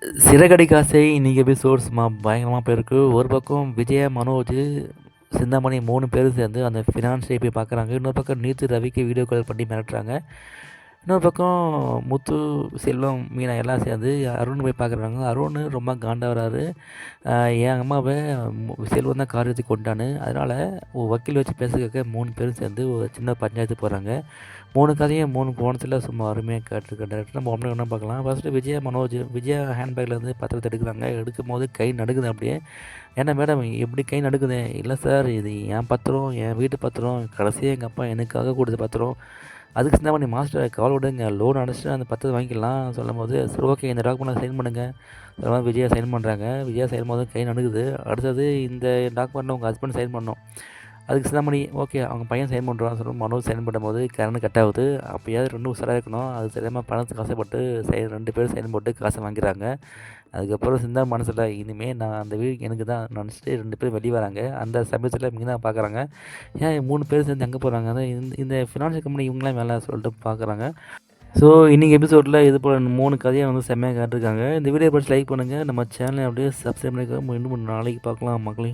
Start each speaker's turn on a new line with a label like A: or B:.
A: சிறகடிக்க ஆசை இன்னைக்கு எபிசோட் சும்மா பயங்கரமாக போயிருக்கு. ஒரு பக்கம் விஜயா, மனோஜ், சிந்தாமணி 3 பேரும் சேர்ந்து அந்த ஃபினான்ஸை போய் பார்க்குறாங்க. இன்னொரு பக்கம் நீத்து, ரவிக்கு வீடியோ கால் பண்ணி மிரட்டுறாங்க. இன்னொரு பக்கம் முத்து, செல்வம், மீனா எல்லாம் சேர்ந்து அருண் போய் பார்க்குறாங்க. அருண் ரொம்ப காண்டாகிறாரு. என் அம்மாவை செல்வம் தான் கார் ஏற்றி கொண்டான்னு, அதனால் வக்கீல் வச்சு பேச கேட்க 3 பேரும் சேர்ந்து ஒரு சின்ன பஞ்சாயத்து போகிறாங்க. 3 கதையும் 3 கோணத்தில் சும்மா அருமையாக கேட்டிருக்க டேரக்டர். நம்ம ஒன்று ஒன்றா பார்க்கலாம். ஃபஸ்ட்டு விஜயா, மனோஜ். விஜயா ஹேண்ட்பேக்லேருந்து பத்திரத்தை எடுக்கிறாங்க. எடுக்கும்போது கை நடுக்குது அப்படியே. ஏன்னா மேடம் எப்படி கை நடுக்குது? இல்லை சார், இது என் பத்திரம், என் வீட்டு பத்திரம், கடைசியாக எங்கள் அப்பா எனக்காக கொடுத்த பத்திரம். அதுக்கு சின்ன நீ மாஸ்டர் கவலை விடுங்க, லோன் அடைச்சிட்டு அந்த பத்திரத்தை வாங்கிக்கலாம் சொல்லும்போது, சரி ஓகே இந்த டாக்குமெண்ட்டை சைன் பண்ணுங்கள். அது மாதிரி விஜயா சைன் பண்ணுறாங்க. விஜயா சைன் போது கை நடுக்குது. அடுத்தது இந்த டாக்குமெண்ட்டை உங்கள் ஹஸ்பண்ட் சைன் பண்ணணும். அதுக்கு சிந்தாமணி ஓகே அவங்க பையன் சைன் பண்ணுறான்னு சொல்லி மனோஜ் சைன் பண்ணும்போது கரண்ட் கட் ஆகுது. அப்போயாவது ரெண்டும் உஷாராக இருக்கணும். அது தெரியாமல் பணத்துக்கு ஆசைப்பட்டு 2 பேரும் சைன் போட்டு காசை வாங்கிறாங்க. அதுக்கப்புறம் சிந்தா மனசில் இனிமேல் நான் அந்த வீடு எனக்கு தான் நினச்சிட்டு 2 பேரும் வெளியே வராங்க. அந்த சமயத்தில் மீனா பார்க்குறாங்க. ஏன் 3 பேர் சேர்ந்து எங்கே போகிறாங்க? அதான் இந்த ஃபினான்ஷியல் கம்பெனி இவங்களாம் வேலை சொல்லிட்டு பார்க்குறாங்க. ஸோ இன்றைக்கி எபிசோடில் இது போல் 3 கதையை வந்து செம்மையாக காட்டிருக்காங்க. இந்த வீடியோ படித்து லைக் பண்ணுங்கள். நம்ம சேனலை அப்படியே சப்ஸ்கிரைப் பண்ணிக்க. இன்னும் நாளைக்கு பார்க்கலாம் மக்களே.